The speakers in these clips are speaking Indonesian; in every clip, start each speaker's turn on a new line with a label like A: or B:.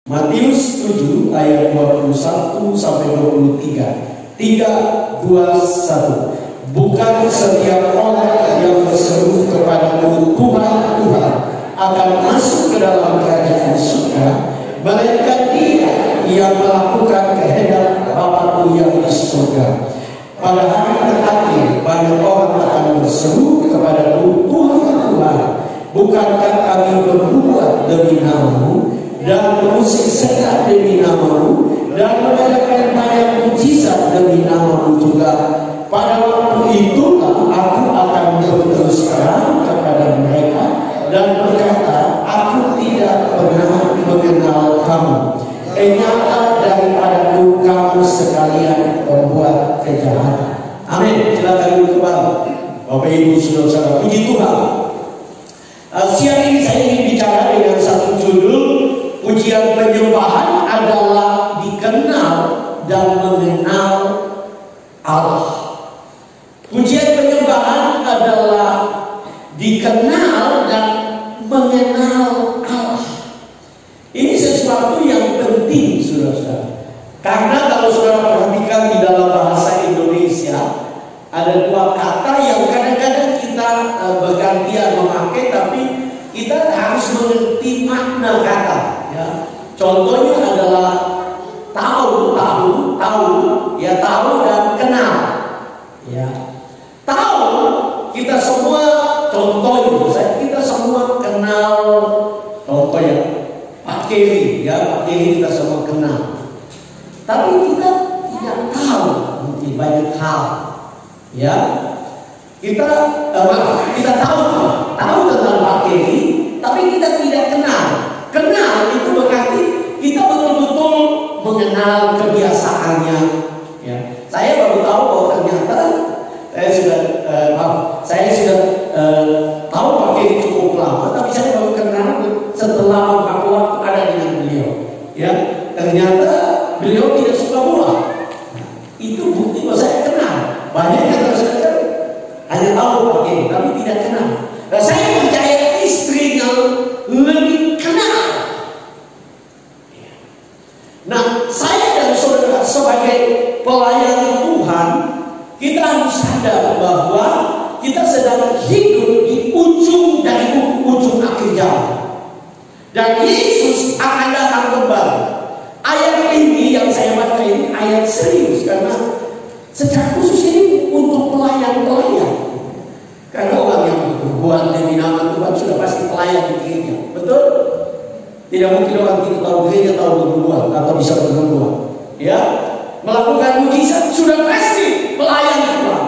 A: Matius 7 ayat 21 sampai 23. 3, 2, 1. Bukan setiap orang yang berseru kepadaku Tuhan, Tuhan akan masuk ke dalam kerajaan surga, melainkan dia yang melakukan kehendak Bapa-Ku yang di surga. Pada hari terakhir banyak orang akan berseru kepadaku Tuhan, Tuhan, bukankah kami berbuat demi nama-Mu dan mengusir setan demi nama-Mu dan mengadakan banyak mujizat demi nama-Mu juga? Pada waktu itulah aku akan berterus terang kepada mereka dan berkata, aku tidak pernah mengenal kamu. Enyahlah daripadaku kamu sekalian pembuat kejahatan. Amin. Silakan duduk kembali. Bapak Ibu saudara-saudara, puji Tuhan. Siang ini saya ingin bicara dengan satu judul, pujian penyembahan adalah dikenal dan mengenal Allah. Pujian penyembahan adalah dikenal dan mengenal Allah. Ini sesuatu yang penting, saudara-saudara. Karena kalau saudara perhatikan di dalam bahasa Indonesia, ada dua kata yang kadang-kadang kita bergantian memakai, tapi kita harus mengerti makna kata. Ya. Contohnya adalah tahu dan kenal. Ya. Tahu, kita semua contohnya, kita semua kenal. Contohnya Pak Keri, ya Pak Keri kita semua kenal. Tapi kita tidak tahu mungkin banyak hal. Ya, kita tahu tentang Pak Keri, tapi kita tidak kenal. Kenal itu berarti kita betul-betul mengenal kebiasaannya. Ya, saya baru tahu bahwa ternyata saya sudah tahu Pak Keri cukup lama, tapi saya baru kenal setelah beberapa waktu ada dengan beliau. Ya, ternyata beliau tidak suka bola. Itu bukti bahwa saya kenal. Banyak yang terus hanya tahu Pak Keri, tapi tidak kenal. Nah, saya percaya istrinya lebih kenal. Nah, saya dan saudara sebagai pelayan Tuhan, kita harus sadar bahwa kita sedang hidup di ujung akhir jalan. Dan Yesus akan datang kembali. Ayat ini yang saya baca ini ayat serius, karena secara khusus ini untuk pelayan-pelayan. Karena orang yang berbuat demi nama Tuhan sudah pasti pelayan di gereja. Betul? Tidak mungkin orang tidak tahu gereja tahu berbuat atau bisa berbuat. Ya, melakukan mujizat sudah pasti pelayan Tuhan.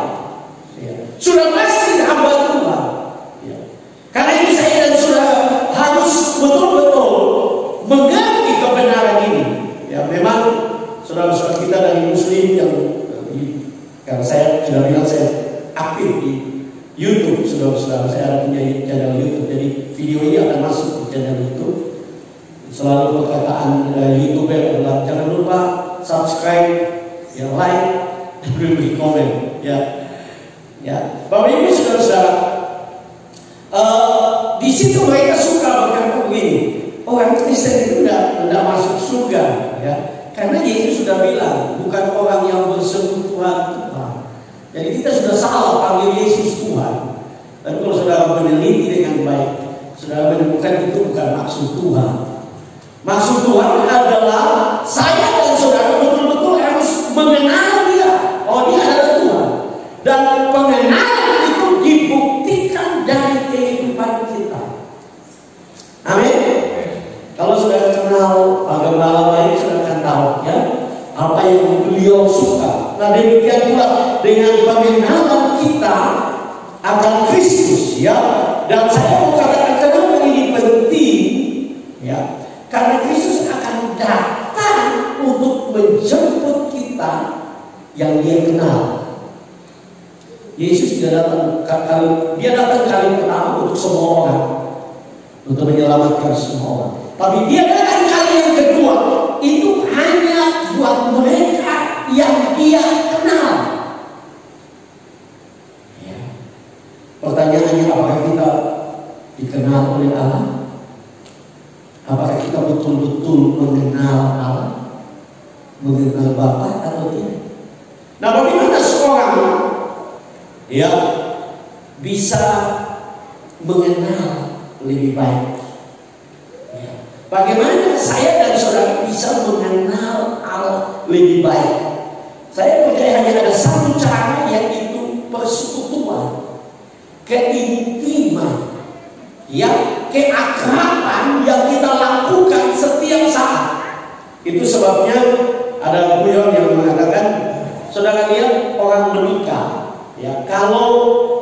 A: Ya. Sudah pasti hamba Tuhan. Ya. Karena ini saya dan saudara harus betul-betul mengerti kebenaran ini. Ya, memang saudara-saudara kita dari Muslim yang karena saya sudah bilang saya aktif di YouTube, saudara-saudara, saya punya channel YouTube, jadi video ini akan masuk di channel YouTube. Selalu perkataan YouTuber adalah jangan lupa subscribe, ya like, dan beri komen, ya. Bapak Ibu saudara-saudara, di situ mereka suka berkata begini, orang Kristen itu tidak masuk surga, ya. Karena Yesus sudah bilang, bukan orang yang berseru Tuhan. Jadi kita sudah salah panggil Yesus Tuhan. Dan kalau saudara meneliti dengan baik, saudara menemukan itu bukan maksud Tuhan. Maksud Tuhan adalah saya dan saudara betul-betul harus mengenal Dia. Oh, Dia adalah Tuhan. Dan pengenalan itu dibuktikan dari kehidupan kita. Amin. Kalau saudara kenal Pak Gembala lain, saudara akan tahu ya apa yang beliau suka. Nah, demikian pula dengan pengenalan kita akan Kristus, ya. Dan saya mau katakan kenapa ini penting, ya. Karena Kristus akan datang untuk menjemput kita yang Dia kenal. Yesus dia datang kali pertama untuk semua orang, untuk menyelamatkan semua orang. Tapi Dia datang kali yang kedua itu hanya buat mereka yang Dia kenal. Ya. Pertanyaannya, apakah kita dikenal oleh Allah? Apakah kita betul-betul mengenal mengenal Allah, mengenal Bapa atau tidak? Nah, bagaimana seorang ya bisa mengenal lebih baik? Ya. Bagaimana saya dan saudara bisa mengenal Allah lebih baik? Saya percaya hanya ada satu cara, yaitu persekutuan, keintiman, ya, keakraban yang kita lakukan setiap saat. Itu sebabnya ada guyon yang mengatakan, saudara lihat orang menikah, ya, kalau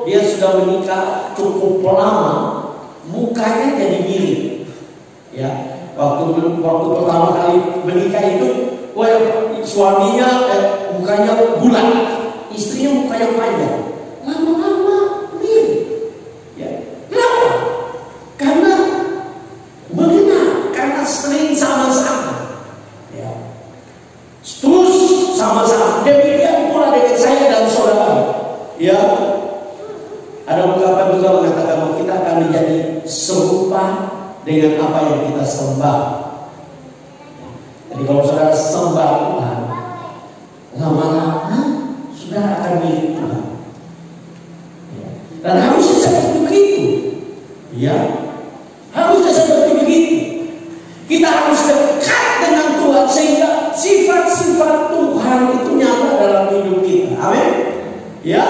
A: dia sudah menikah cukup lama, mukanya jadi mirip. Ya, waktu pertama kali menikah itu, suaminya mukanya bulat, istrinya mukanya panjang. Lama-lama mirip. Ya. Kenapa? Karena mengenal, karena sering sama-sama. Ya. Terus sama-sama. Demikian pula dengan saya dan saudara. Ya. Ada ungkapan juga mengatakan bahwa kita akan menjadi serupa dengan apa yang kita sembah. Jadi kalau saudara sembah Tuhan, lama-lama saudara akan mirip Tuhan. Ya. Dan harusnya seperti begitu. Ya, harusnya seperti begitu. Kita harus dekat dengan Tuhan sehingga sifat-sifat Tuhan itu nyata dalam hidup kita. Amin. Ya,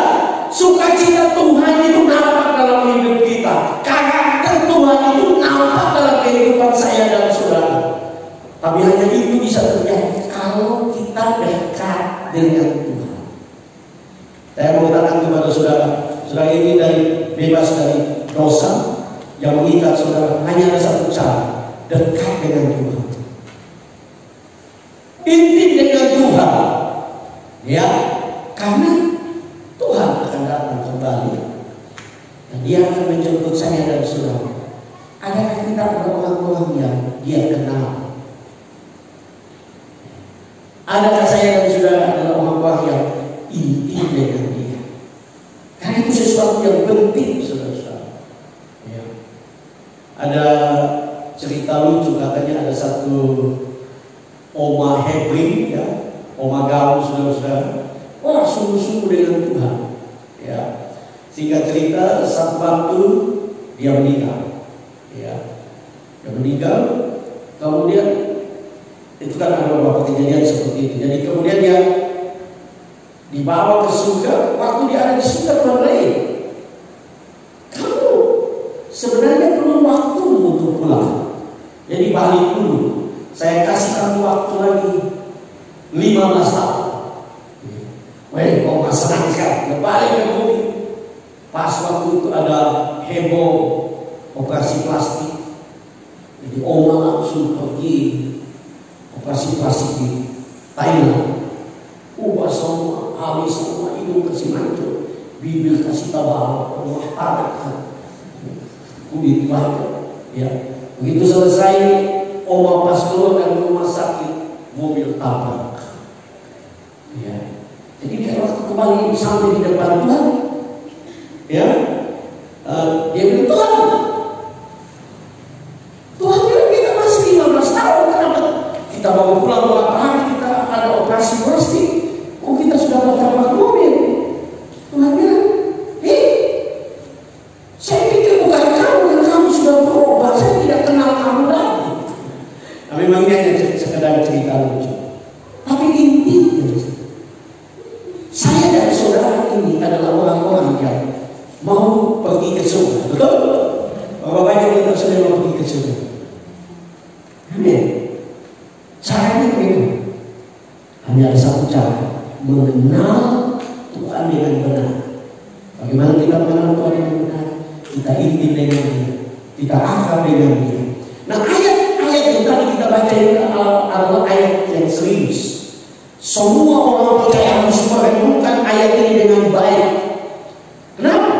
A: sukacita Tuhan itu nampak dalam hidup kita. Karakter Tuhan itu nampak dalam kehidupan saya dan saudara. Tapi hanya itu bisa terjadi kalau kita dekat dengan Tuhan. Saya mau katakan kepada saudara, saudara ini bebas dari dosa yang mengikat saudara. Hanya ada satu cara, dekat dengan Tuhan, intim dengan Tuhan. Ya, karena Tuhan akan datang kembali dan Dia akan menjemput saya dan saudara. Adakah kita pada orang-orang yang Dia kenal? Adakah saya dan saudara adalah orang-orang yang intim dengan Dia? Karena itu sesuatu yang penting, saudara-saudara. Ya. Ada cerita lucu, katanya ada satu oma Hebring, ya, oma gaul, saudara-saudara. Wah, sungguh-sungguh dengan Tuhan. Ya. Singkat cerita, satu waktu dia meninggal. Ya. Dia meninggal, kemudian itu kan ada beberapa kejadian seperti itu. Jadi kemudian dia dibawa ke surga. Waktu dia ada di surga, Tuhan, kamu sebenarnya perlu waktu untuk pulang. Jadi balik dulu. Saya kasih kamu waktu lagi 15 tahun. Weh, kok nggak senang sekali? Dia balik ke bumi. Pas waktu itu ada heboh operasi plastik. Jadi oma langsung pergi operasi plastik di Thailand. Ubah semua, habis semua, hidung kasih mancung, bibir kasih tabal, rumah padat, kulit baik. Ya, begitu selesai, oma pas keluar dari rumah sakit, mobil tabrak. Ya, jadi dia waktu kembali sampai di depan Tuhan, ya, dia bilang, Tuhan bilang kita masih 15 tahun, kenapa kita bawa pulang berapa hari kita ada operasi plastik? Kok kita sudah bertambah mobil? Tuhan bilang, saya pikir bukan kamu yang kamu sudah berubah, saya tidak kenal kamu lagi. Nah, memang ini hanya sekedar cerita lucu. Tapi intinya, saya dan saudara ini adalah orang-orang yang mau pergi ke surga. Betul? Berapa banyak kita sudah mau pergi ke surga? Amin. Caranya begitu. Hanya ada satu cara, mengenal Tuhan dengan benar. Bagaimana kita mengenal Tuhan dengan benar? Kita intim dengan Dia, kita akrab dengan Dia. Nah, ayat-ayat yang tadi kita baca ini adalah ayat yang serius. Semua orang percaya harus merenungkan ayat ini dengan baik. Kenapa?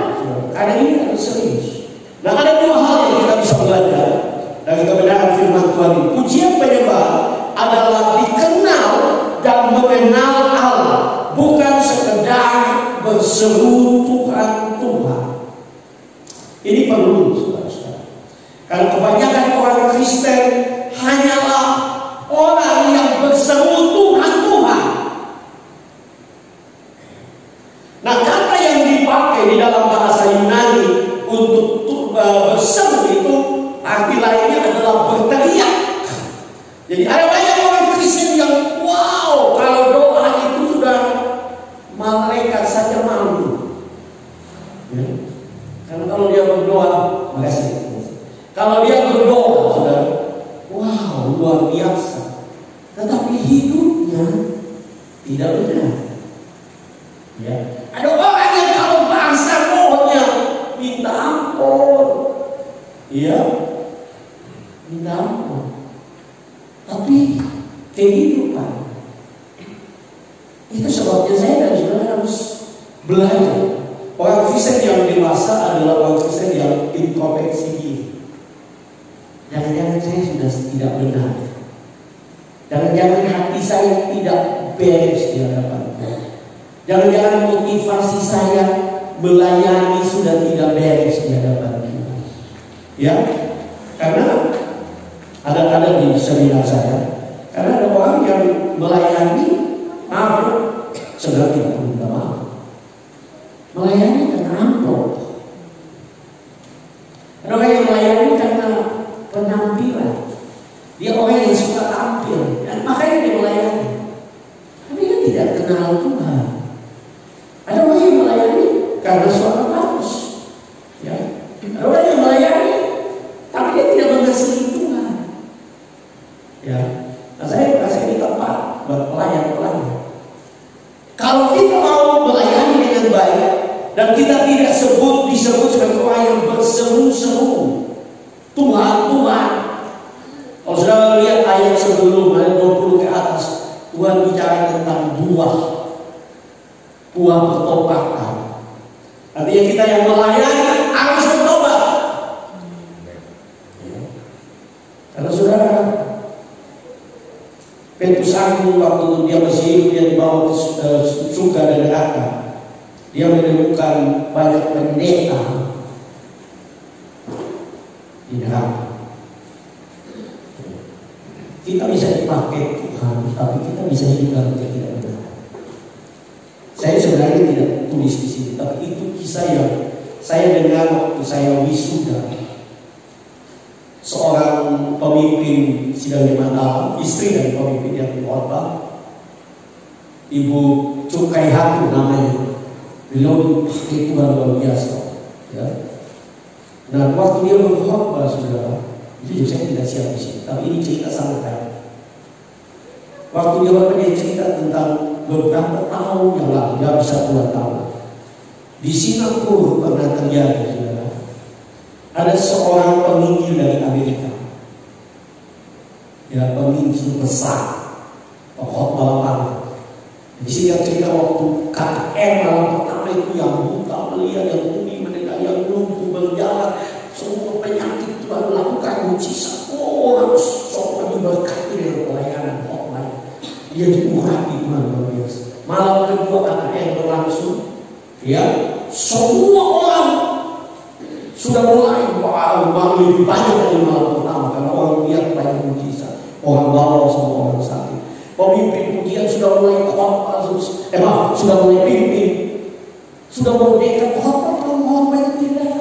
A: Karena ini adalah serius. Nah, ada dua hal yang kita bisa belajar dari kebenaran firman Tuhan ini. Pujian penyembah adalah dikenal dan mengenal Allah, bukan sekedar berseru Tuhan, Tuhan. Ini perlu, saudara-saudara. Karena kebanyakan orang Kristen hanyalah orang Jadi ada banyak orang Kristen yang wow, kalau doa itu sudah malaikat saja malu. Ya. Karena kalau dia berdoa, makasih. Kalau dia berdoa, sudah wow, luar biasa. Tetapi hidupnya tidak benar. Ya. Ada orang yang kalau bahasa rohnya minta ampun, ya, minta ampun. Tapi kehidupan itu sebabnya saya dan saudara harus belajar. Orang Kristen yang dewasa adalah orang Kristen yang introspeksi diri. Jangan-jangan saya sudah tidak benar. Jangan-jangan hati saya tidak beres di hadapan Tuhan. Jangan-jangan motivasi saya melayani sudah tidak beres di hadapan Tuhan. Ya, karena ada di seminar saya. Karena ada orang yang melayani, maaf, sedang tidak minta maaf. Melayani karena amplop. Ada orang yang melayani karena penampilan. Dia orang yang suka tampil, dan makanya dia melayani. Tapi dia tidak kenal Tuhan. Ada orang yang melayani karena suara bagus. Ya. Ada orang yang melayani, tapi dia tidak mengasihi Tuhan. Ya. Nah, saya kasih ini tempat buat pelayan-pelayan. Kalau kita mau melayani dengan baik dan kita tidak disebut sebagai orang yang berseru-seru Tuhan, Tuhan. Kalau sudah lihat ayat sebelum ayat 20 ke atas, Tuhan bicara tentang buah bertobatan. Artinya kita yang melayani harus bertobat. Karena saudara, Petrus Agung waktu dia masih hidup, dia dibawa ke surga dan neraka. Dia menemukan banyak pendeta di neraka. Kita bisa dipakai Tuhan, tapi kita bisa hidup dalam tidak benar. Saya sebenarnya tidak tulis di sini, tapi itu kisah yang saya dengar waktu saya wisuda. Seorang pemimpin sidang Mataram, istri dari pemimpin yang khotbah, Ibu Cukai Hatu namanya. Beliau itu luar biasa. Ya. Nah, waktu dia berkhotbah, saudara, itu saya tidak siap di sini, tapi ini cerita sangat kaya. Waktu dia cerita tentang beberapa tahun yang lalu, dia bisa 2 tahun. Di Singapura pernah terjadi, saudara. Ada seorang penginjil dari Amerika. Ya, penginjil besar, khotbah lapangan. Di sini yang cerita waktu KKM malam pertama itu yang buta melihat, yang tuli mendengar, yang lumpuh berjalan, semua penyakit Tuhan melakukan mujizat. Oh, harus semua diberkati dengan pelayanan khotbah. Dia diurapi Tuhan luar biasa. Malam kedua KKM berlangsung, ya, semua orang sudah mulai lebih banyak dari malam pertama karena orang lihat banyak mujizat. Orang bawa semua orang sakit. Pemimpin pujian sudah mulai khotbah, sudah mulai pimpin, sudah mau dekat khotbah, khotbah itu tidak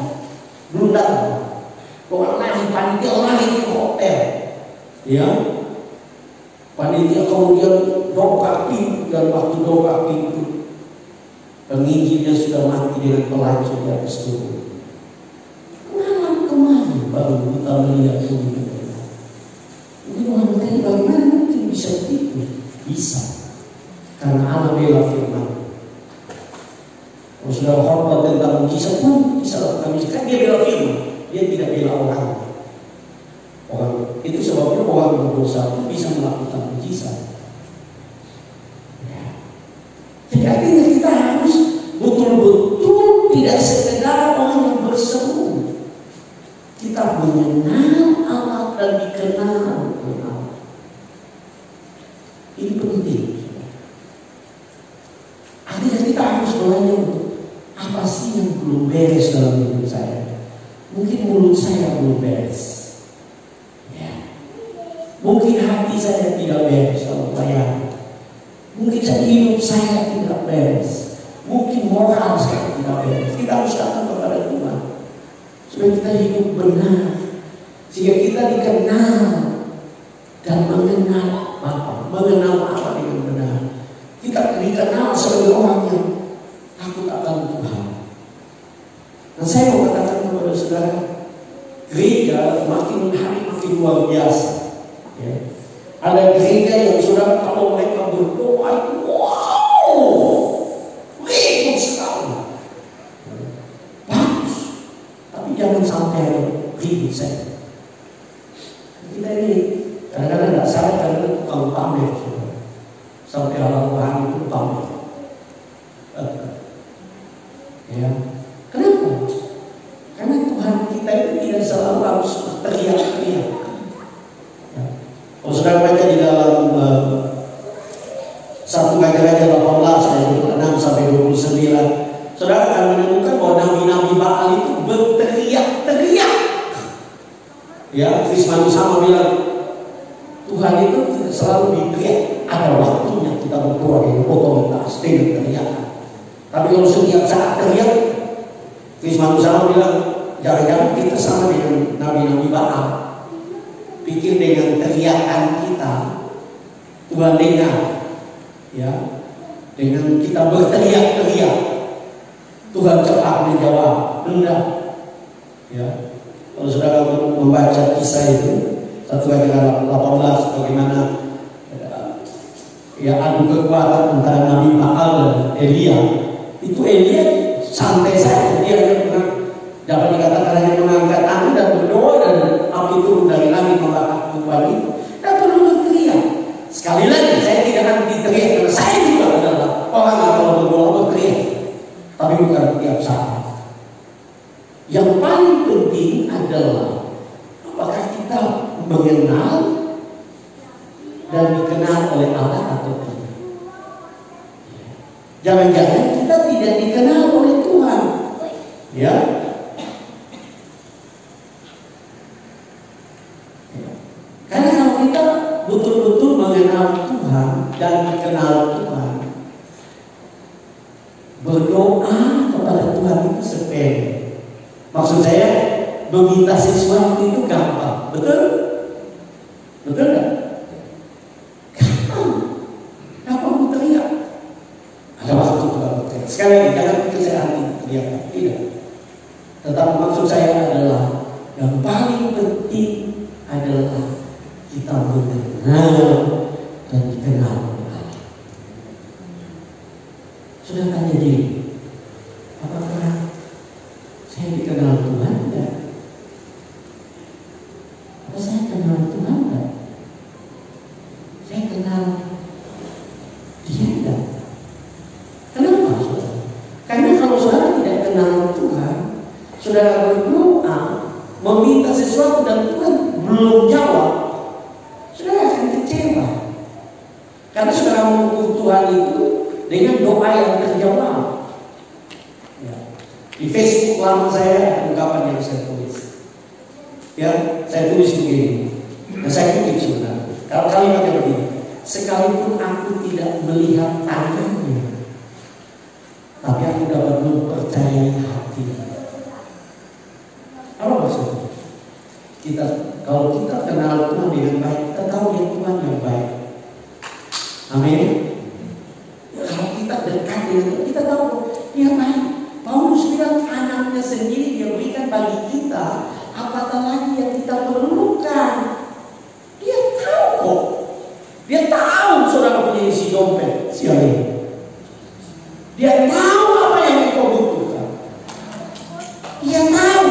A: belum datang. Orang lain panitia lain di hotel, ya. Panitia kemudian dongkrak pintu, dan waktu dongkrak pintu, penginjilnya sudah mati dengan pelancong di atas tubuh. Kemarin baru kita melihat tubuh. Ini orang tadi bagaimana mungkin bisa begitu? Bisa, karena Allah bela firman. Kalau sudah khotbah tentang mujizat pun bisa lakukan mujizat. Kan dia bela firman, dia tidak bela orang. Itu sebabnya orang berdosa pun bisa melakukan mujizat. Ya. Jadi artinya kita harus betul-betul tidak sekedar orang yang berseru. Kita mengenal Allah dan dikenal oleh Allah. Ini penting. Artinya kita harus belajar apa sih yang belum beres dalam hidup saya. Mungkin mulut saya belum beres, ya. Mungkin hati saya tidak beres dalam pelayanan. Mungkin hidup saya tidak beres. Mungkin moral saya tidak beres. Kita harus datang kepada Tuhan supaya kita hidup benar, sehingga kita dikenal dan mengenal mengenal Bapa, mengenal apa dengan benar. Kita dikenal sebagai orang yang takut akan Tuhan. Nah, saya mau katakan kepada saudara, gereja makin hari makin luar biasa. Ya. Ada gereja yang saudara kalau mereka berdoa, wow, ribut sekali. Bagus, tapi jangan sampai ada ribut saya. Kita ini kadang-kadang tidak salah, kadang-kadang tukang pamer. Sampai orang-orang itu pamer. Ya. Kenapa? Karena Tuhan kita itu tidak selalu harus teriak-teriak. Ya. Kalau saudara baca di dalam 1 Raja-Raja 18 ayat 6 sampai 29, saudara akan menemukan bahwa nabi-nabi Baal itu berteriak-teriak. Ya, Kristus sama bilang Tuhan itu tidak selalu diteriak. Ada waktunya kita berdoa dengan otoritas, dengan teriakan. Tapi kalau setiap saat teriak, Kristus sama bilang jangan-jangan kita sama dengan nabi-nabi Baal. Pikir dengan teriakan kita Tuhan dengar, ya. Dengan kita berteriak-teriak Tuhan cepat menjawab. Enggak, ya. Kalau saudara membaca kisah itu 1 Raja 18 bagaimana ya adu kekuatan antara Nabi Baal dan Elia. Itu Elia santai saja, dia dapat dikatakan hanya mengangkat tangan dan berdoa dan api turun dari langit membakar tubuh itu. Dan perlu berteriak. Sekali lagi saya tidak akan diteriak karena saya juga adalah orang yang kalau berdoa berteriak, tapi bukan tiap saat. Yang paling penting adalah apakah kita mengenal dan dikenal oleh Allah atau tidak. Jangan-jangan kita tidak dikenal oleh Tuhan. Ya. Karena kalau kita betul-betul mengenal Tuhan dan dikenal Tuhan, berdoa kepada Tuhan itu sepele. Maksud saya, meminta sesuatu itu gampang, betul? Betul nggak? Gampang. Gampang berteriak. Ada waktu Tuhan berteriak. Sekali lagi, jangan pikir saya anti teriakan. Tidak. Tetapi maksud saya adalah yang paling penting adalah kita mengenal dan dikenal Allah. Sudah tanya diri, apakah saya dikenal Tuhan enggak? Apa saya kenal Tuhan enggak? Saya kenal Dia enggak? Kenapa saudara? Karena kalau saudara tidak kenal Tuhan, saudara berdoa meminta sesuatu dan Tuhan belum jawab, saudara akan kecewa. Karena saudara mengukur Tuhan itu dengan doa yang terjawab. Di Facebook lama saya ada ungkapan yang saya tulis. Ya, saya tulis begini. Dan saya kutip sebenarnya. Kalau kalimatnya begini, sekalipun aku tidak melihat tangannya, tapi aku dapat mempercayai hatinya. Apa maksudnya? Kalau kita kenal Tuhan dengan baik, kita tahu dia Tuhan yang baik. Amin. Kalau kita dekat dengan Tuhan, kita tahu dia baik. Paulus bilang anaknya sendiri dia berikan bagi kita, apatah lagi yang kita perlukan. Dia tahu kok. Dia tahu saudara punya isi dompet siang ini. Dia tahu apa yang engkau butuhkan. Dia tahu.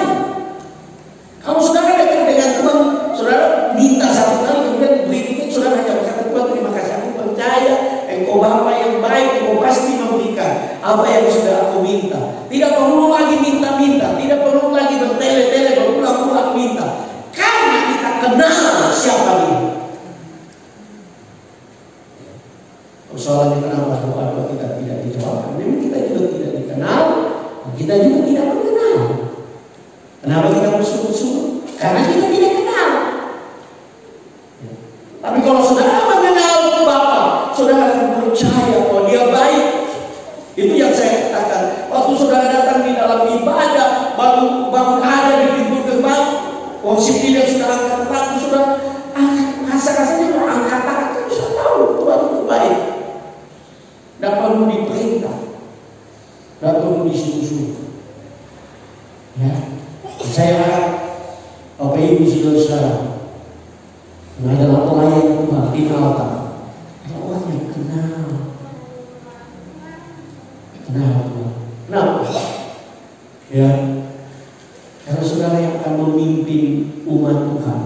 A: Kalau saudara dekat dengan Tuhan, saudara minta satu kali, kemudian berikutnya saudara hanya berkata, Tuhan terima kasih, aku percaya engkau Bapa yang baik, engkau pasti memberikan apa yang sudah aku minta. Tidak perlu lagi minta-minta, tidak perlu lagi bertele-tele, berulang-ulang minta. Karena kita kenal siapa dia. Persoalannya kenapa doa-doa kita tidak dijawab? Memang kita juga tidak dikenal, kita juga tidak mengenal. Kenapa kita bersyukur-syukur? Karena kita tidak kenal. Tapi kalau saudara mengenal Bapa, saudara akan percaya bahwa Dia baik. Itu yang saya katakan. Waktu saudara datang di dalam ibadah, bangun ada di pintu gerbang, wong sipil yang sudah angkat batu, sudah angkat, rasa-rasanya mau angkat di altar. Ada orang yang kenal Tuhan. Kenapa? Ya, karena saudara yang akan memimpin umat Tuhan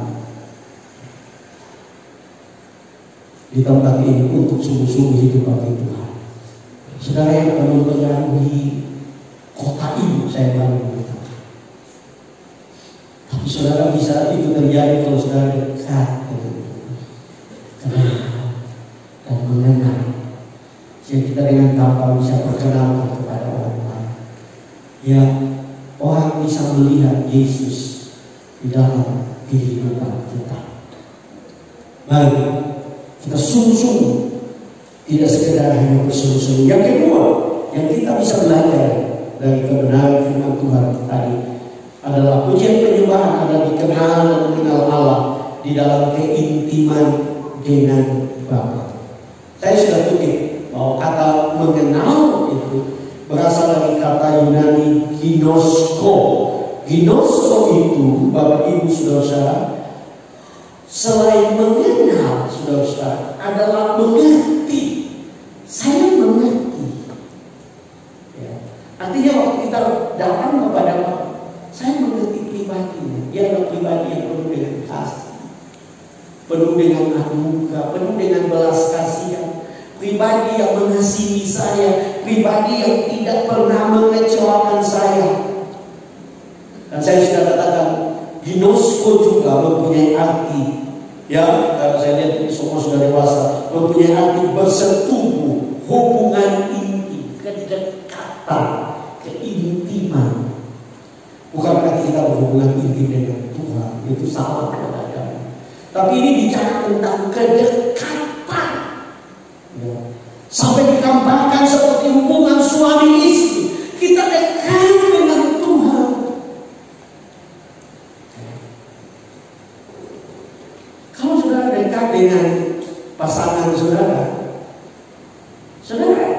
A: di tempat ini untuk sungguh-sungguh hidup bagi Tuhan. Saudara yang akan mempengaruhi kota ini, saya bilang. Tapi saudara bisa itu terjadi kalau saudara dekat dengan Tuhan, dan mengenal. Jadi kita dengan gampang bisa perkenalkan kepada orang lain. Ya, orang bisa melihat Yesus di dalam kehidupan kita. Mari kita sungguh-sungguh, tidak sekedar hanya berseru-seru. Yang kedua, yang kita bisa belajar dari kebenaran firman Tuhan tadi adalah pujian penyembahan adalah dikenal dan mengenal Allah di dalam keintiman dengan Bapa. Saya sudah kutip bahwa kata mengenal itu berasal dari kata Yunani ginosko. Ginosko itu, Bapak Ibu saudara-saudara, selain mengenal, saudara-saudara, adalah mengerti. Saya mengerti. Ya. Artinya waktu kita datang kepada Bapak, saya mengerti pribadinya. Dia adalah pribadi yang penuh dengan kasih, penuh dengan anugerah, penuh dengan belas kasihan. Pribadi yang mengasihi saya, pribadi yang tidak pernah mengecewakan saya. Dan saya sudah katakan, ginosko juga mempunyai arti. Ya, kalau saya lihat semua sudah dewasa, mempunyai arti bersetubuh, hubungan intim, kedekatan, keintiman. Bukan berarti kita berhubungan intim dengan Tuhan, itu salah keadaan. Tapi ini bicara tentang kedekatan. Ya. Sampai digambarkan seperti hubungan suami istri. Kita dekat dengan Tuhan. Kalau saudara dekat dengan pasangan saudara, saudara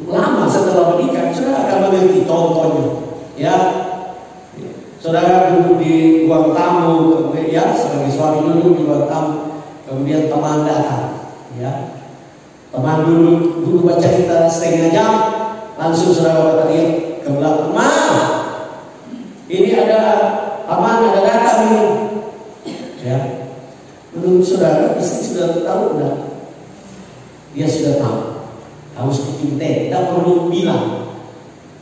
A: lama setelah menikah, saudara akan mengerti contohnya. Ya, saudara duduk di ruang tamu, ya, sebagai suami duduk di ruang tamu, kemudian teman datang, ya. Teman dulu baca cerita setengah jam, langsung saudara berteriak ke belakang, "Ma, ini ada teman ada datang ini." Ya, menurut saudara istri sudah tahu enggak? Dia sudah tahu. Harus bikin teh, tidak perlu bilang.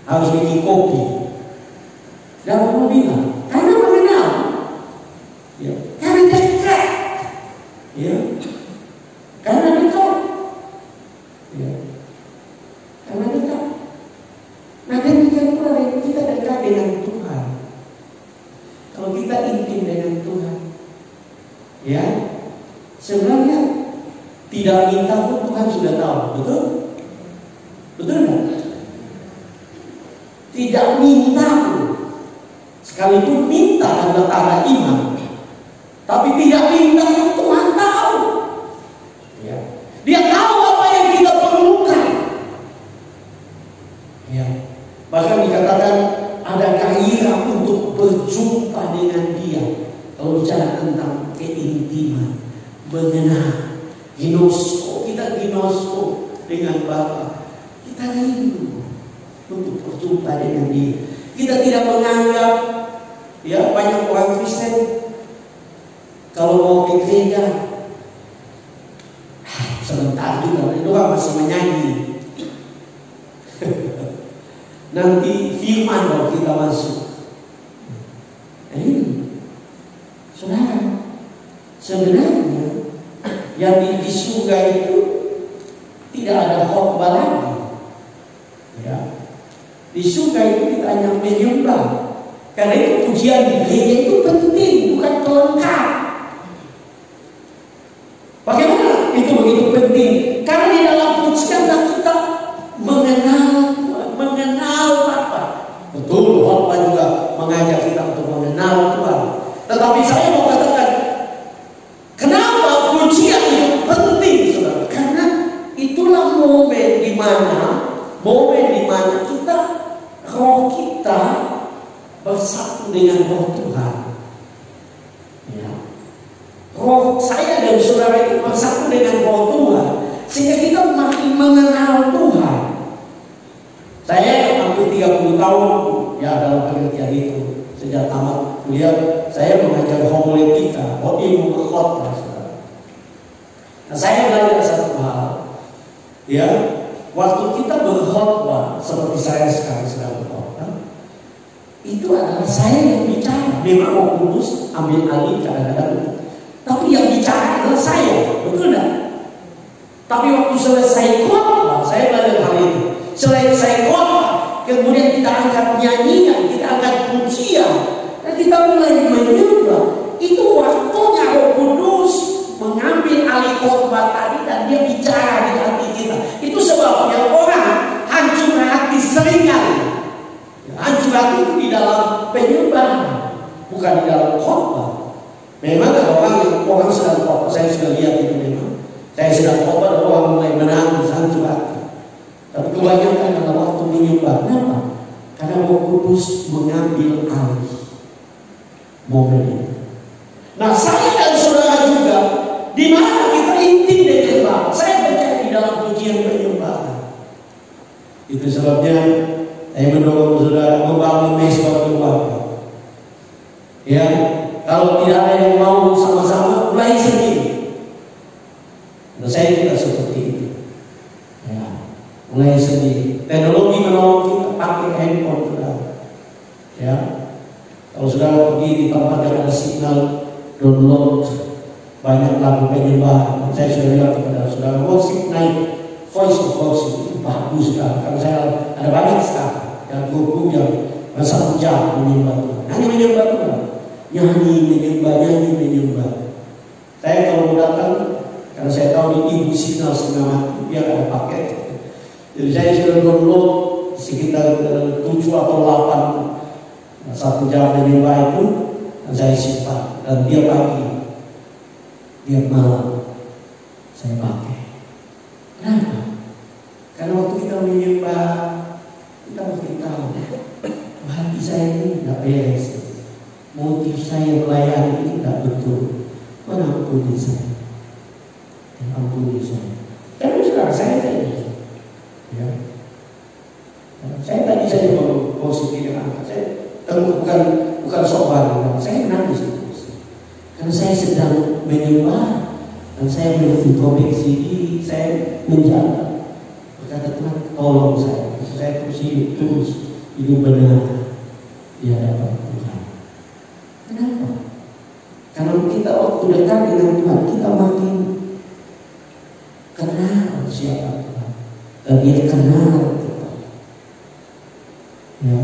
A: Harus bikin kopi, tidak perlu bilang. Karena mengenal, ya, karena dekat, ya, karena dekat. Ya. Karena dekat. Nah, demikian pula kita dekat dengan Tuhan. Kalau kita intim dengan Tuhan, ya, sebenarnya tidak minta pun Tuhan sudah tahu, betul? Betul enggak? Tidak minta pun, sekalipun minta adalah tanda iman, tapi tidak minta pun Tuhan tahu. Ya. Dia tahu apa yang kita perlukan. Ya. Bahkan dikatakan ada gairah untuk berjumpa dengan Dia. Kalau bicara tentang keintiman, mengenal, ginosko, kita ginosko dengan Bapa. Kita rindu untuk berjumpa dengan Dia. Kita tidak menganggap, ya, banyak orang Kristen kalau mau ke gereja sebentar juga, itu masih menyanyi. Nanti firman baru kita masuk. Saudara, sebenarnya yang di surga itu tidak ada khotbah lagi. Ya. Di surga itu kita hanya menyembah. Karena itu pujian di gereja itu penting, bukan pelengkap. Bagaimana itu begitu penting? Karena di dalam pujian kita mengenal Bapa. Betul, khotbah juga mengajak kita untuk mengenal Tuhan. Tetapi saya mau katakan, kenapa pujian itu penting, saudara? Karena itulah momen di mana kita, roh kita bersatu dengan roh Tuhan. Ya. Roh saya dan saudara itu bersatu tidak tamat kuliah, saya mengajar homiletika, ilmu khotbah. Nah, saya belajar satu hal, ya, waktu kita berkhotbah seperti saya sekarang sedang berkhotbah, itu adalah saya yang bicara. Memang Roh Kudus ambil alih kadang-kadang, tapi yang bicara adalah saya, betul tidak? Tapi waktu selesai khotbah, saya belajar hal itu. Selesai khotbah, kemudian kita angkat nyanyian, kita angkat pujian, dan kita mulai menyembah. Itu waktunya Roh Kudus mengambil alih khotbah tadi dan dia bicara di hati kita. Itu sebabnya orang hancur hati seringkali. Hancur hati itu di dalam penyembahan, bukan di dalam khotbah. Memang ada orang sedang khotbah, saya sudah lihat itu memang. Saya sedang khotbah dan orang mulai menangis, hancur hati. Tapi kebanyakan adalah waktu menyembah. Kenapa? Karena Roh Kudus mengambil alih momen itu. Nah, saya dan saudara juga, di mana kita intim dengan Bapa. Saya percaya di dalam pujian penyembahan. Itu sebabnya saya mendorong saudara membangun mesbah keluarga. Ya, kalau tidak ada yang mau sama-sama, mulai sendiri. Nah, saya juga seperti itu. Ya, mulai sendiri. Teknologi menolong kita, pakai handphone saudara. Ya, kalau saudara pergi di tempat yang ada signal, download banyak lagu penyembahan. Saya sudah lihat kepada saudara, worship night, voice of worship itu bagus sekali. Karena saya ada banyak sekali yang guru yang 1 jam menyembah Tuhan. Hanya menyembah Tuhan, nyanyi menyembah. Saya kalau mau datang, karena saya tahu di ibu signal setengah mati, dia ada paket. Jadi saya sudah download sekitar 7 atau 8 1 jam menyembah itu, dan saya simpan. Dan dia pagi, dia malam, saya pakai. Kenapa? Karena waktu kita menyembah, kita mesti tahu hati saya ini tidak beres, motif saya melayani ini tidak betul. Ampuni saya, ampuni saya. Karena sekarang saya tadi, ya, saya tadi saya mau positif dengan angkat saya, bukan sopan, saya nangis itu. Karena saya sedang menyembah dan saya mengintrospeksi diri, saya menjaga. Berkata Tuhan, tolong saya terus hidup benar di hadapan Tuhan. Kenapa? Karena kita waktu dekat dengan Tuhan, kita makin kenal siapa Tuhan, dan dia kenal kita. Ya,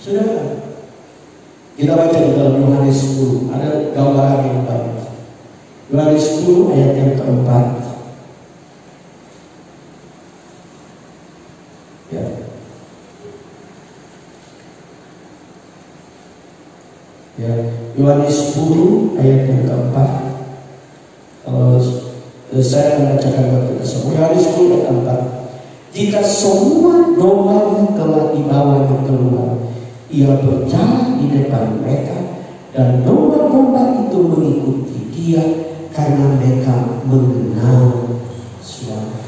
A: saudara, kita baca di dalam Yohanes 10, ada gambaran yang baik. Yohanes 10 ayat yang keempat. Ya. Ya, Yohanes 10 ayat yang keempat. Saya akan bacakan buat kita semua. Yohanes 10 ayat keempat. Jika semua domba telah dibawanya keluar, ia berjalan di depan mereka, dan domba-domba itu mengikuti dia karena mereka mengenal suara.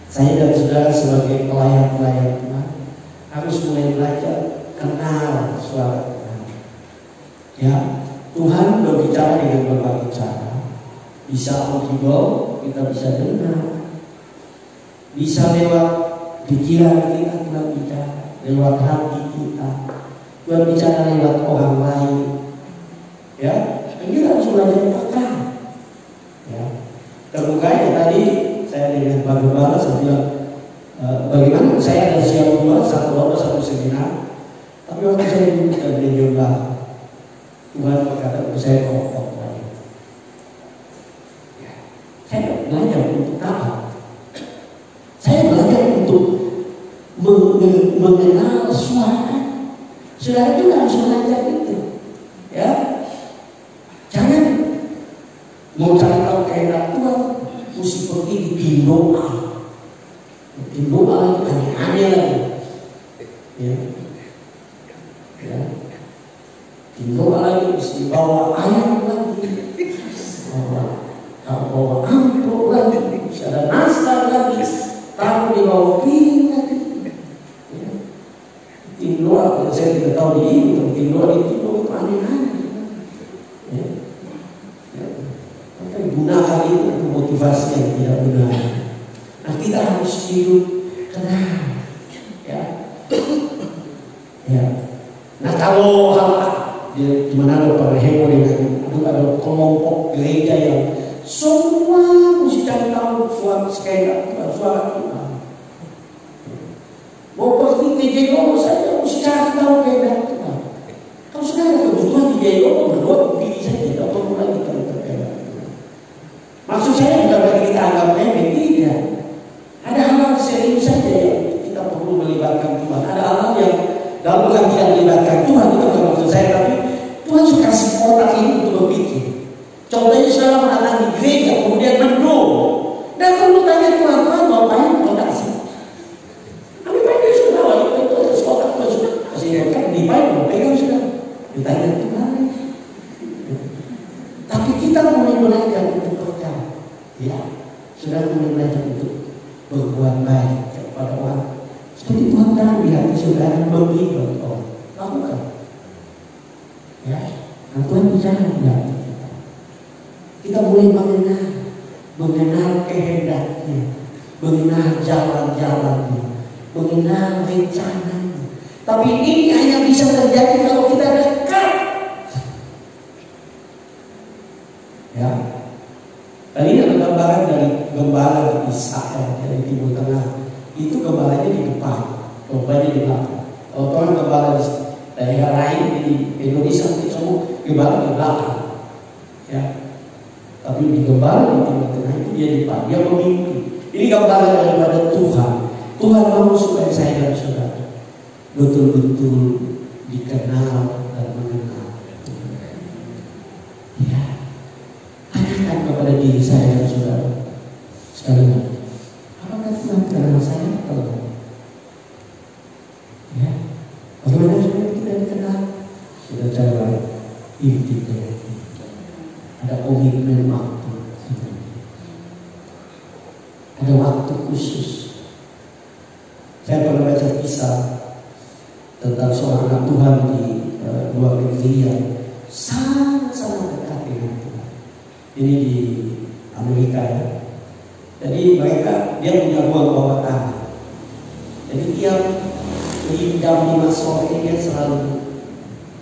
A: Saya dan saudara sebagai pelayan-pelayan Tuhan harus mulai belajar kenal suara Tuhan. Ya, Tuhan berbicara dengan berbagai cara. Bisa audible, kita bisa dengar. Bisa lewat pikiran kita, Tuhan bicara. Lewat hati kita, Tuhan bicara lewat orang lain. Ya, dan kita harus belajar peka. Ya, terbukanya tadi saya dengan Pak Gembala, saya bilang bagaimana saya ada siap 2, 1 lomba 1 seminar. Tapi waktu saya mencoba, Tuhan berkata untuk saya kok lagi. Ya, saya belajar untuk apa? Saya belajar untuk mengenal suara. Saudara itu harus belajar itu. Ya, jangan mau cari tahu kehendak Tuhan, mesti pergi di tim doa. Tim doa aneh-aneh lagi. Ya, ya. Tim doa lagi mesti bawa ayam lagi, bawa amplop lagi, ada nastar lagi, taruh di bawah piring lagi. Tim doa, saya tahu di tidur itu aneh-aneh. Ya. Maka gunakan itu untuk motivasi yang tidak benar. Nah, kita harus hidup tenang. Ya. Ya. Nah, kalau di mana ada perhemo dengan ada kelompok gereja yang semua mesti cari tahu suara Tuhan. Mau pergi ke JO saja mesti cari tahu kehendak Tuhan. Kalau sudah ada kebutuhan di JO, berdoa pilih saja, tidak perlu lagi kehendak Tuhan. Maksud saya bukan bagi kita anggap remeh, tidak. Ada hal-hal serius saja yang kita perlu melibatkan Tuhan. Ada hal-hal yang dalam bukan tidak melibatkan Tuhan, itu bukan maksud saya, tapi Tuhan suka kasih otak ini untuk berpikir. Contohnya saudara mendatang di gereja, kemudian mendung, dan kamu tanya Tuhan, mau ngapain? Mau kasih. Tapi mereka sudah tahu, itu otak Tuhan sudah kasih kan dipakai, mau pegang sudah. Ditanya Tuhan. Tapi kita mulai belajar untuk percaya. Ya, sudah mulai belajar untuk berbuat baik kepada orang. Seperti Tuhan tahu di hati saudara memberi buat orang. Lakukan. Ya, nah Tuhan bicara di hati kita. Kita boleh mengenal kehendaknya, mengenal jalan-jalannya, mengenal rencananya. Tapi ini hanya bisa terjadi kalau kita dekat. Ya, tadi ada gambaran dari gembala di Israel dari Timur Tengah. Itu gembalanya di depan, dombanya di belakang. Kalau orang gembala di daerah lain di Indonesia itu semua gembala di belakang. Ya, tapi di gembala di Timur Tengah itu dia di depan, dia memimpin. Ini gambaran daripada Tuhan. Tuhan mau supaya saya dan saudara betul-betul dikenal dan mengenal. Ya, tanyakan kepada diri saya dan saudara sekalian. Apakah Tuhan kenal saya atau ya? Bagaimana supaya kita dikenal? Sudah cara inti ada komitmen waktu, ada waktu khusus. Saya pernah baca kisah tentang seorang anak Tuhan di luar negeri yang sangat-sangat dekat dengan Tuhan. Ini di Amerika ya. Jadi dia punya ruang bawah tanah. Jadi tiap jam 5 sore dia selalu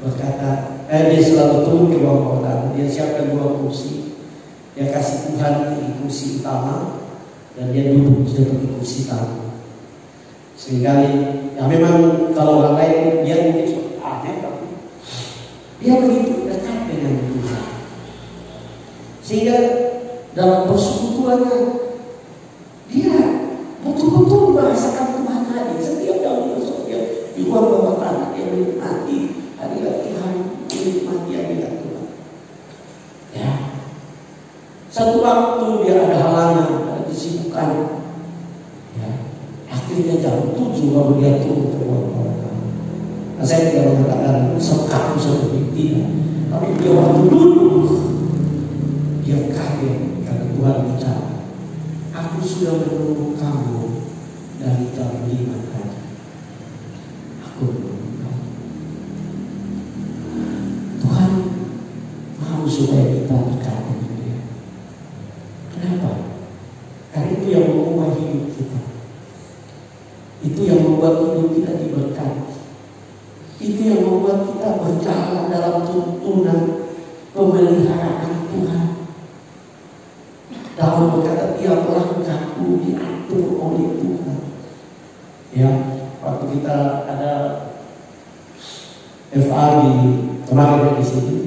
A: berkata, dia selalu turun ke ruang bawah tanah. Dia siapkan 2 kursi. Dia kasih Tuhan di kursi utama dan dia duduk di kursi tamu. Seringkali ya memang kalau orang lain dia mungkin aneh, tapi dia begitu dekat dengan Tuhan. Sehingga dalam persekutuannya dia betul-betul merasakan Tuhan hadir. Setiap kali dia di luar bawah tanah dia menikmati hadirat Tuhan, menikmati hadirat Tuhan. Ya, satu waktu dia ada halangan, ada kesibukan. Ya, akhirnya jam 7 baru dia turun ke luar bawah tanah. Nah, saya tidak mengatakan sekaku seperti tidak, tapi dia waktu duduk dia kaget karena Tuhan bicara. Aku sudah menunggu kamu dari jam 5 tadi. Aku menunggu kamu. Tuhan mau supaya kita dekat dengan Dia. Kenapa? Karena itu yang mengubah hidup kita. Itu yang membuat hidup kita diberkati. Itu yang membuat kita berjalan dalam tuntunan pemeliharaan Tuhan. Daud berkata tiap langkahku diatur oleh Tuhan. Ya, waktu kita ada FA di kemarin di sini,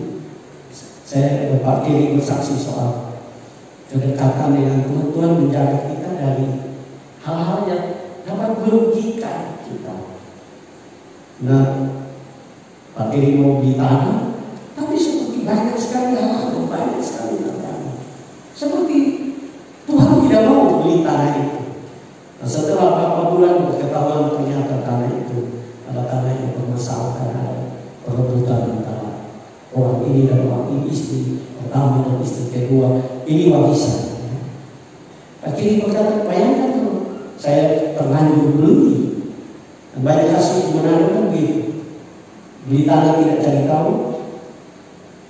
A: saya Pak Kiri bersaksi soal kedekatan dengan Tuhan. Tuhan menjaga kita dari hal-hal yang dapat merugikan kita. Nah, Pak Kiri mau beli tanah, tapi seperti banyak sekali hal-hal, banyak sekali tantangan. Seperti Tuhan tidak mau beli tanah itu. Nah, setelah beberapa bulan ketahuan ternyata tanah itu adalah tanah yang bermasalah karena ada perebutan antara orang ini dan orang ini, istri pertama dan istri kedua. Ini warisan. Akhirnya berkata, bayangkan kalau saya terlanjur beli. Banyak kasus di mana kan begitu. Beli tanah tidak cari tahu.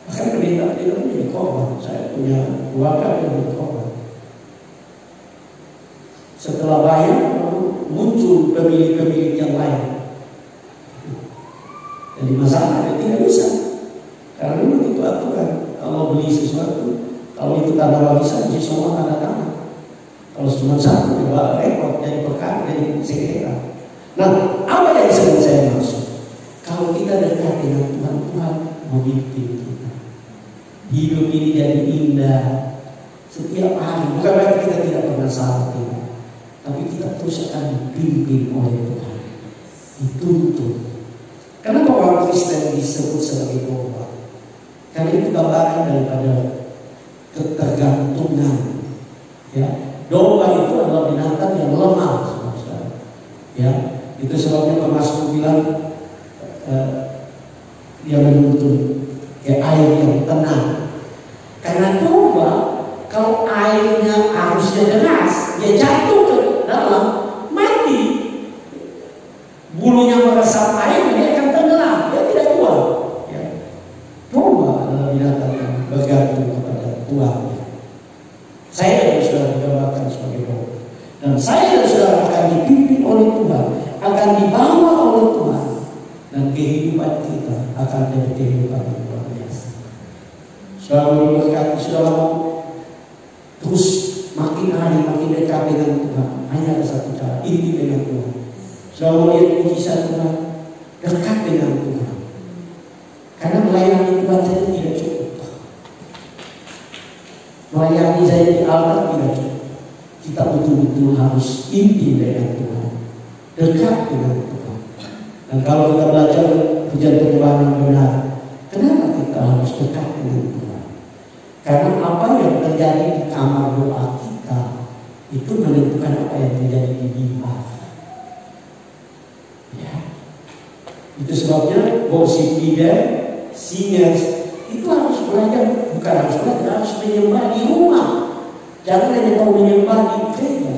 A: Bahkan pendeta tidak menjadi korban. Saya punya keluarga yang menjadi korban. Setelah bayar, muncul pemilik-pemilik yang lain. Jadi masalah tidak bisa. Karena memang itu aturan. Kalau beli sesuatu, kalau itu tanah warisan, jadi semua tanda tangan. Kalau cuma satu, juga repot, jadi perkara, jadi sengketa. Nah, apa yang sedang saya maksud? Kalau kita dekat dengan Tuhan, Tuhan memimpin kita. Hidup ini jadi indah setiap hari. Bukan berarti kita tidak pernah salah, tidak. Tapi kita terus akan dipimpin oleh Tuhan. Dituntut. Kenapa orang Kristen disebut sebagai domba? Karena itu gambaran daripada ketergantungan. Ya, domba itu adalah binatang yang lemah, saudara. Ya, itu sebabnya Pemasmur bilang dia menuntun ke air yang tenang. Karena domba kalau airnya arusnya deras, dia jatuh ke dalam, mati. Bulunya meresap air, dia akan tenggelam, dia tidak kuat. Ya. Domba adalah binatang yang bergantung kepada tuannya. Saya dan saudara digambarkan sebagai domba. Dan saya dan saudara akan dipimpin oleh Tuhan, akan dibawa oleh Tuhan. Dan kehidupan kita akan jadi kehidupan yang luar biasa. Saudara berkata, saudara mau terus makin hari makin dekat dengan Tuhan. Hanya ada satu cara, inti dengan Tuhan. Saudara melihat mujizat Tuhan, dekat dengan Tuhan. Karena melayani Tuhan saja tidak cukup. Melayani saya di altar tidak cukup. Kita betul-betul harus inti dengan Tuhan, dekat dengan Tuhan. Dan kalau kita belajar pujian penyembahan yang benar, kenapa kita harus dekat dengan Tuhan? Karena apa yang terjadi di kamar doa kita itu menentukan apa yang terjadi di mimbar. Ya. Itu sebabnya worship leader, singers itu harus belajar, bukan harus belajar, harus menyembah di rumah. Jangan hanya mau menyembah di gereja.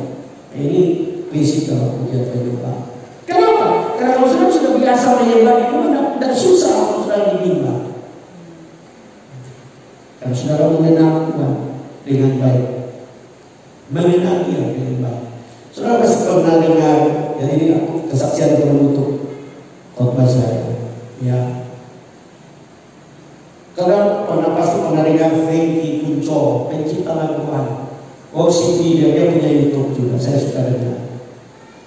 A: Ini prinsip dalam pujian penyembah. Kenapa? Karena kalau sudah biasa menyembah di rumah, dan susah kalau sudah di mimbar. Kalau saudara mengenal Tuhan dengan baik, mengenal Dia dengan baik. Saudara pasti pernah dengar, ya ini aku kesaksian penutup khotbah saya. Ya, kalau pasti pernah dengar Frankie Kunco, pencipta lagu Tuhan. Worship leader, dia punya YouTube juga, saya suka dengar.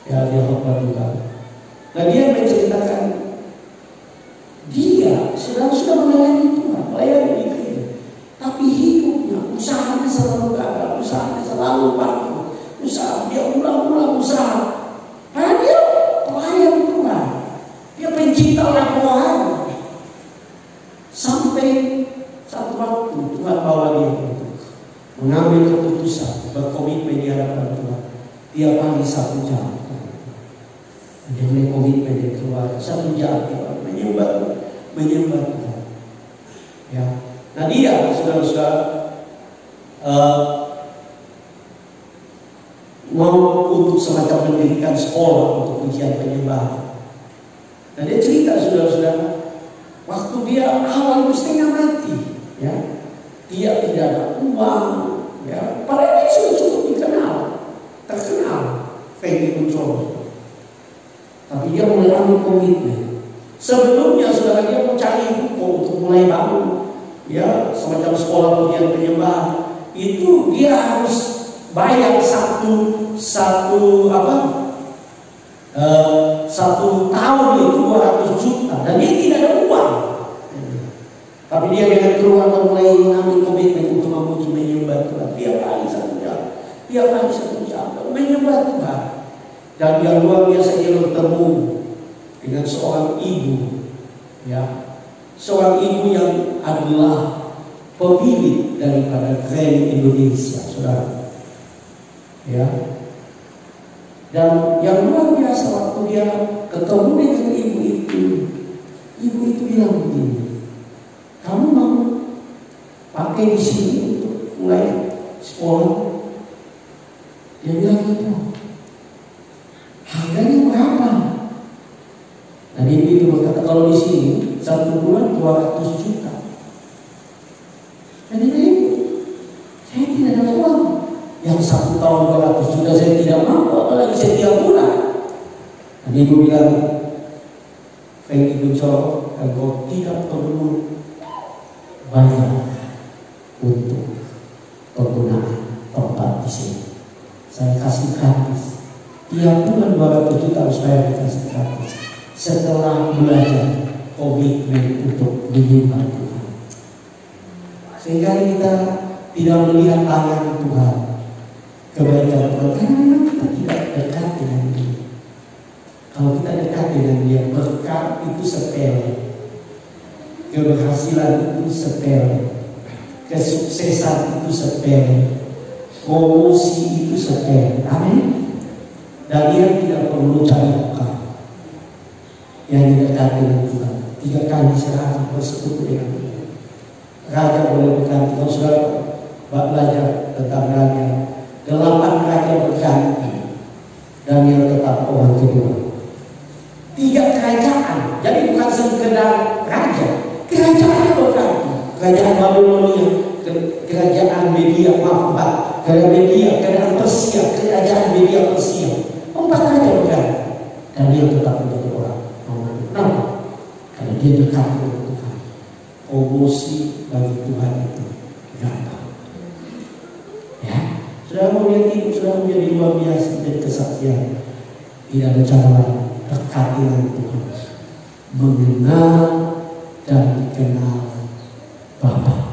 A: Ya, dia khotbah juga. Nah, dia menceritakan dia sudah melayani Tuhan, melayani di gereja. Tapi hidupnya, usahanya selalu gagal, usahanya selalu bangkrut, usaha dia ulang-ulang usaha. Karena dia pelayan Tuhan, dia pencipta lagu Tuhan. Sampai satu waktu Tuhan bawa dia untuk mengambil keputusan, berkomitmen di hadapan Tuhan. Dia pagi 1 jam. Dia mulai komitmen di keluarga 1 jam dia menyembah Tuhan. Ya. Nah dia saudara-saudara mau untuk semacam mendirikan sekolah untuk ujian penyembahan. Dan dia cerita saudara-saudara, waktu dia awal itu setengah mati, ya, dia tidak ada uang, ya, padahal dia sudah cukup terkenal, Frankie Kunco. Tapi dia mulai ambil komitmen. Sebelumnya saudara dia mau cari hukum untuk mulai bangun, ya, semacam sekolah ujian penyembahan. Itu dia harus bayar satu tahun itu 200 juta dan dia tidak ada uang. Tapi dia dengan keluarga mulai mengambil komitmen untuk memuji menyembah Tuhan. Tiap hari 1 jam menyembah Tuhan. Dan yang luar biasa dia bertemu dengan seorang ibu, ya, seorang ibu yang adalah pemilik daripada Grand Indonesia, saudara. Ya. Dan yang luar biasa waktu dia ketemu dengan ibu itu bilang begini, kamu mau pakai di sini untuk mulai sekolah? Dia bilang gitu. Harganya berapa? Nah ibu itu berkata, kalau di sini 1 200 juta. Jadi saya tidak ada uang. Yang 1 tahun 200 juta saya tidak mampu, apalagi setiap bulan. Dan ibu bilang, kayak ibu cowok, engkau tidak perlu bayar untuk penggunaan tempat di sini. Saya kasih gratis. Tiap bulan 200 juta harus bayar, dikasih gratis. Setelah belajar komitmen untuk menyembah Tuhan, sehingga kita tidak melihat tangan Tuhan, kebaikan Tuhan, karena memang kita tidak dekat dengan Dia. Kalau kita dekat dengan Dia, berkat itu sepele, keberhasilan itu sepele, kesuksesan itu sepele, promosi itu sepele. Amin. Dan dia tidak perlu cari muka. Yang dekat dengan Tuhan 3 kali sehari bersekutu dengan Dia. Raja boleh berganti. Kalau sudah belajar tentang Daniel, 8 raja berganti, Daniel tetap orang kedua. 3 kerajaan, jadi bukan sekedar raja, kerajaan berganti. Kerajaan Babilonia, kerajaan Media, kerajaan Media, kerajaan Persia, kerajaan Media Persia. 4 raja berganti, Daniel tetap menjadi orang nomor 6. Karena dia dekat dengan Tuhan. Promosi bagi Tuhan itu gampang. Ya, sudah melihat itu sudah menjadi luar biasa dan kesaksian. Tidak ada cara lain, dekat dengan Tuhan, mengenal dan dikenal Bapa.